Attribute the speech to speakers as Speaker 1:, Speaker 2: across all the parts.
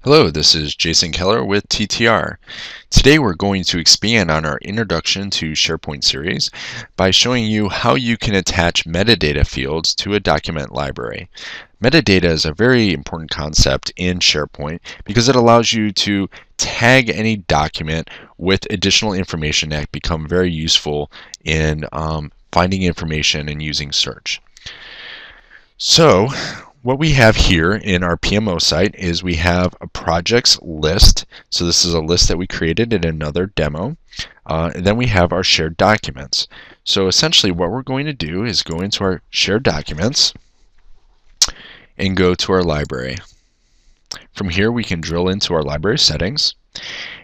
Speaker 1: Hello, this is Jason Keller with TTR. Today we're going to expand on our Introduction to SharePoint series by showing you how you can attach metadata fields to a document library. Metadata is a very important concept in SharePoint because it allows you to tag any document with additional information that become very useful in finding information and using search. So what we have here in our PMO site is we have a projects list. So this is a list that we created in another demo. And then we have our shared documents. So essentially what we're going to do is go into our shared documents and go to our library. From here we can drill into our library settings,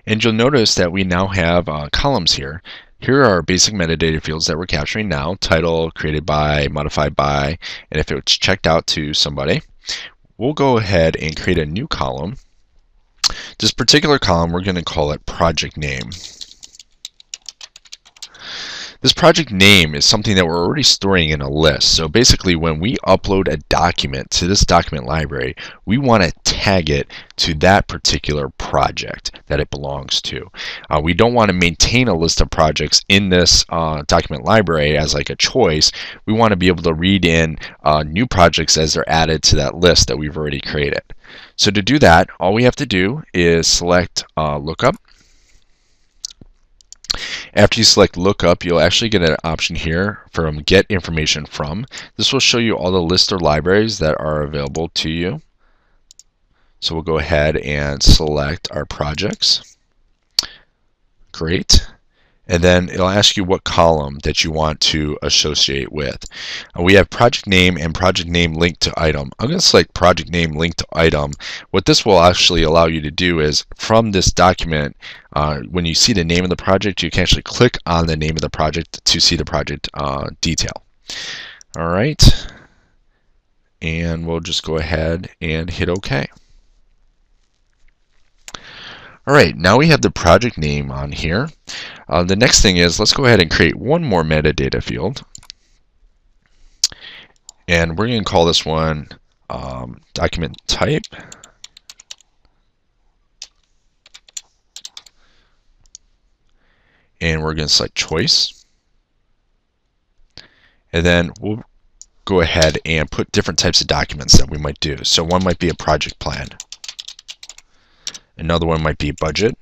Speaker 1: and you'll notice that we now have columns here. Here are our basic metadata fields that we're capturing now: title, created by, modified by, and if it's checked out to somebody. We'll go ahead and create a new column. This particular column, we're going to call it project name. This project name is something that we're already storing in a list. So basically when we upload a document to this document library, we want to tag it to that particular project that it belongs to. We don't want to maintain a list of projects in this document library as like a choice. We want to be able to read in new projects as they're added to that list that we've already created. So to do that, all we have to do is select lookup. After you select lookup, you'll actually get an option here from get information from. This will show you all the list or libraries that are available to you. So we'll go ahead and select our projects. Great. And then it'll ask you what column that you want to associate with. We have project name and project name linked to item. I'm going to select project name linked to item. What this will actually allow you to do is from this document, when you see the name of the project, you can actually click on the name of the project to see the project detail. All right. And we'll just go ahead and hit OK. Alright, now we have the project name on here. The next thing is, let's go ahead and create one more metadata field. And we're going to call this one document type. And we're going to select choice. And then we'll go ahead and put different types of documents that we might do. So one might be a project plan. Another one might be budget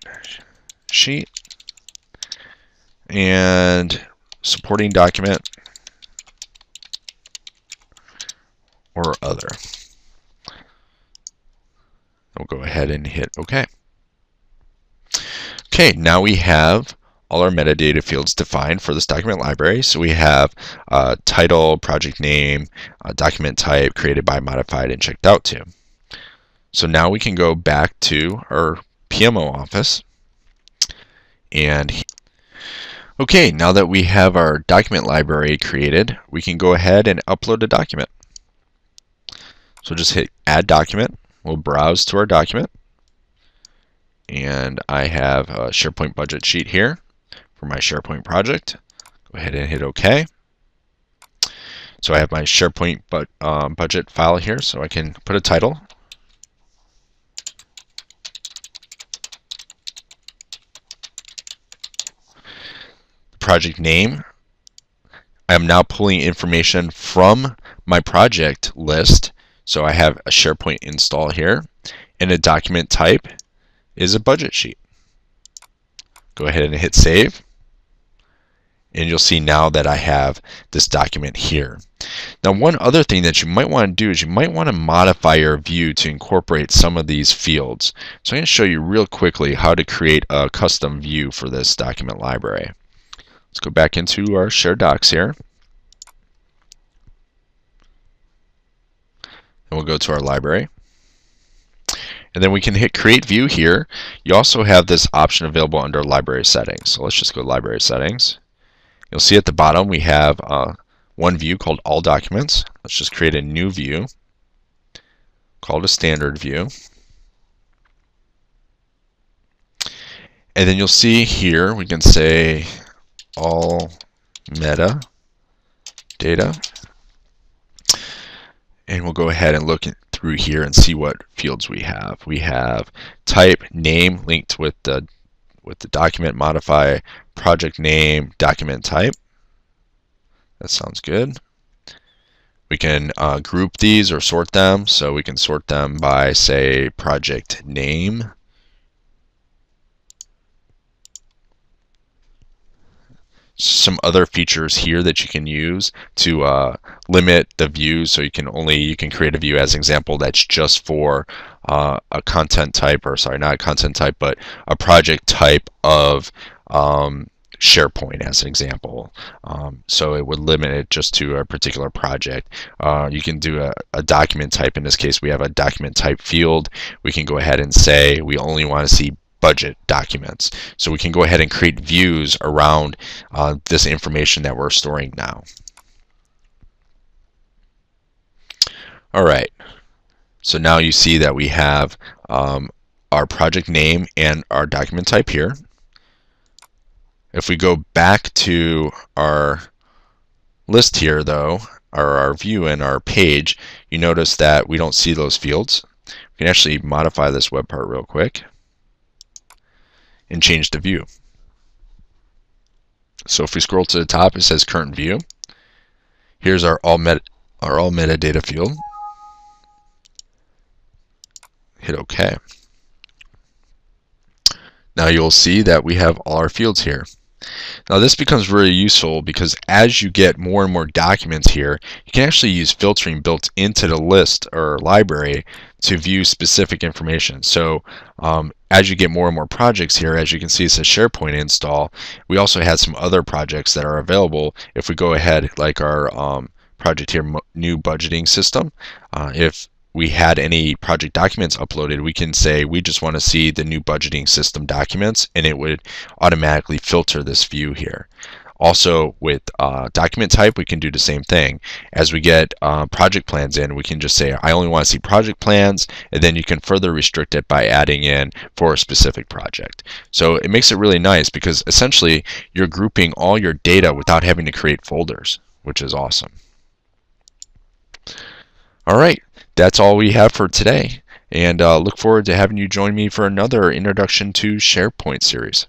Speaker 1: sheet, and supporting document, or other. We'll go ahead and hit OK. Okay, now we have all our metadata fields defined for this document library. So we have title, project name, document type, created by, modified, and checked out to. So now we can go back to our PMO office. And okay, now that we have our document library created, we can go ahead and upload a document. So just hit add document. We'll browse to our document. And I have a SharePoint budget sheet here for my SharePoint project. Go ahead and hit OK. So I have my SharePoint budget file here, so I can put a title. Project name. I am now pulling information from my project list. So I have a SharePoint install here, and a document type is a budget sheet. Go ahead and hit save, and you'll see now that I have this document here. Now one other thing that you might want to do is you might want to modify your view to incorporate some of these fields. So I'm going to show you real quickly how to create a custom view for this document library. Let's go back into our shared docs here. And we'll go to our library. And then we can hit create view here. You also have this option available under library settings. So let's just go to library settings. You'll see at the bottom we have one view called all documents. Let's just create a new view called a standard view. And then you'll see here we can say all metadata, and we'll go ahead and look at through here and see what fields we have. We have type, name linked with the document, modify, project name, document type. That sounds good. We can group these or sort them, so we can sort them by, say, project name. Some other features here that you can use to limit the views, so you can create a view as an example that's just for a content type, or sorry, not a content type, but a project type of SharePoint as an example. So it would limit it just to a particular project. You can do a document type. In this case, we have a document type field. We can go ahead and say we only want to see budget documents. So we can go ahead and create views around this information that we're storing now. All right. So now you see that we have our project name and our document type here. If we go back to our list here, though, or our view and our page, you notice that we don't see those fields. We can actually modify this web part real quick and change the view. So if we scroll to the top, it says current view. Here's our all metadata field. Hit OK. Now you'll see that we have all our fields here. Now this becomes really useful because as you get more and more documents here, you can actually use filtering built into the list or library to view specific information. So as you get more and more projects here, as you can see it says SharePoint install, we also had some other projects that are available. If we go ahead, like our project here, new budgeting system, if we had any project documents uploaded, we can say we just want to see the new budgeting system documents, and it would automatically filter this view here. Also with document type, we can do the same thing. As we get project plans in, we can just say I only want to see project plans, and then you can further restrict it by adding in for a specific project. So it makes it really nice because essentially you're grouping all your data without having to create folders, which is awesome. All right, that's all we have for today, and look forward to having you join me for another Introduction to SharePoint series.